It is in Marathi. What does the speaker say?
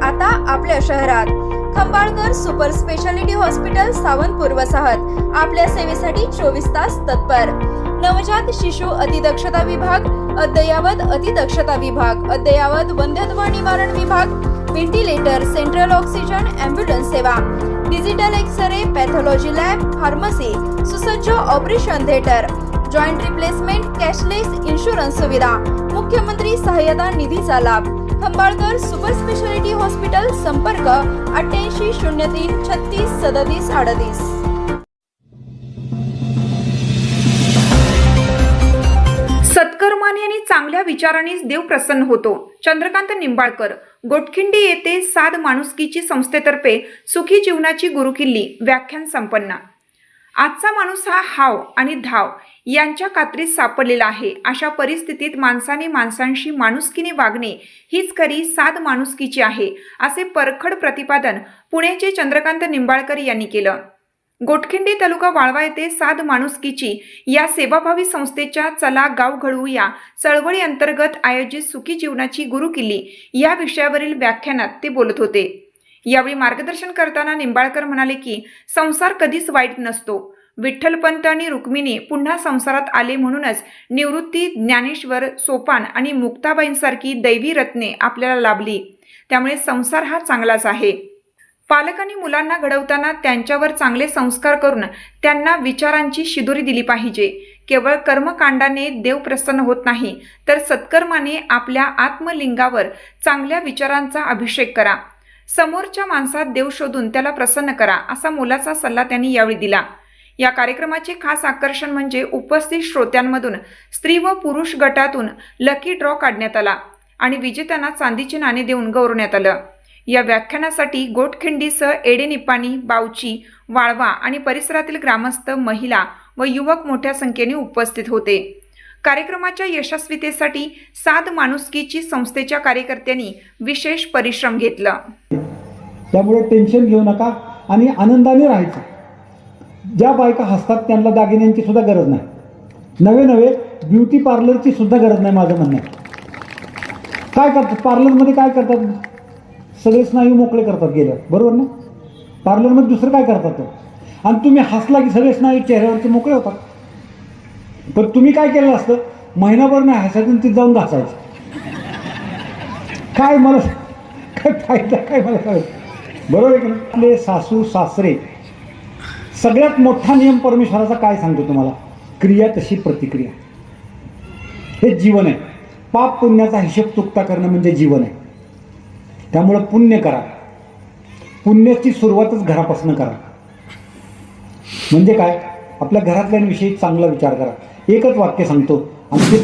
आता आपल्या शहरात Khambalkar super speciality hospital Sawantpur वसाहत आपल्या सेवेसाठी 24 तास तत्पर। नवजात शिशु अतिदक्षता विभाग, अद्ययावत अतिदक्षता विभाग, अद्ययावत वंध्यत्व निवारण विभाग, व्हेंटिलेटर, सेंट्रल ऑक्सिजन, ॲम्ब्युलन्स सेवा, digital X-ray, pathology lab, pharmacy, सुसज्ज operation theatre, joint replacement, cashless insurance सुविधा, मुख्यमंत्री सहाय्यता निधीचा लाभ। खंबाळकर सुपर स्पेशालिटी हॉस्पिटल, संपर्क 8803 36 37 38। सत्कर्माने आणि चांगल्या विचारांनीच देव प्रसन्न होतो। चंद्रकांत निंबाळकर, गोटखिंडी येथे साध माणुसकीची संस्थेतर्फे सुखी जीवनाची गुरुकिल्ली व्याख्यान संपन्न। आजचा माणूस हा हाव आणि धाव यांच्या कात्रीत सापडलेला आहे। अशा परिस्थितीत माणसाने माणसांशी माणुसकीने वागणे हीच खरी साध माणुसकीची आहे, असे परखड प्रतिपादन पुण्याचे चंद्रकांत निंबाळकर यांनी केलं। गोटखिंडी तालुका वाळवा येथे साध माणुसकीची या सेवाभावी संस्थेच्या चला गाव घडवूया चळवळी अंतर्गत आयोजित सुखी जीवनाची गुरुकिल्ली या विषयावरील व्याख्यानात ते बोलत होते। यावेळी मार्गदर्शन करताना निंबाळकर म्हणाले की संसार कधीच वाईट नसतो। विठ्ठलपंत आणि रुक्मिणी पुन्हा संसारात आले म्हणूनच निवृत्ती, ज्ञानेश्वर, सोपान आणि मुक्ताबाईंसारखी दैवी रत्ने आपल्याला लाभली। त्यामुळे संसार हा चांगलाच आहे। पालकांनी मुलांना घडवताना त्यांच्यावर चांगले संस्कार करून त्यांना विचारांची शिदोरी दिली पाहिजे। केवळ कर्मकांडाने देव प्रसन्न होत नाही, तर सत्कर्माने आपल्या आत्मलिंगावर चांगल्या विचारांचा अभिषेक करा। समोरच्या माणसात देव शोधून त्याला प्रसन्न करा, असा मोलाचा सल्ला त्यांनी यावेळी दिला। या कार्यक्रमाचे खास आकर्षण म्हणजे उपस्थित श्रोत्यांमधून स्त्री व पुरुष गटातून लकी ड्रॉ काढण्यात आला आणि विजेत्यांना चांदीचे नाणे देऊन गौरवण्यात आलं। या व्याख्यानासाठी गोटखिंडीसह एडेनिपाणी, बावची, वाळवा आणि परिसरातील ग्रामस्थ, महिला व युवक मोठ्या संख्येने उपस्थित होते। कार्यक्रमाच्या यशस्वीतेसाठी साध माणुसकीची संस्थेच्या कार्यकर्त्यांनी विशेष परिश्रम घेतला। त्यामुळे टेन्शन घेऊ नका आणि आनंदाने राहायचं। ज्या बायका हसतात त्यांना दागिन्यांची सुद्धा गरज नाही, नवे ब्युटी पार्लरची सुद्धा गरज नाही। माझं म्हणणं आहे, काय करतात पार्लरमध्ये, काय करतात, सगळे स्नायू मोकळे करतात गेल्या, बरोबर ना? पार्लरमध्ये दुसरं काय करतात? आणि तुम्ही हसला की सगळे स्नायू चेहऱ्यावरचे मोकळे होतात। पण तुम्ही काय केलं असतं, महिनाभर नाही हसायचं, तिथे जाऊन घासायचं। काय मला काय फायदा, काय मला कळत, बरोबर आहे की नाही? आपले सासू सासरे, सगळ्यात मोठा नियम परमेश्वराचा काय सांगतो तुम्हाला, क्रिया तशी प्रतिक्रिया, हे जीवन आहे। पाप पुण्याचा हिशोब चुकता करणं म्हणजे जीवन आहे। त्यामुळं पुण्य करा, पुण्याची सुरुवातच घरापासून करा। म्हणजे काय, आपल्या घरातल्यांविषयी चांगला विचार करा। एकच वाक्य सांगतो, आणि ते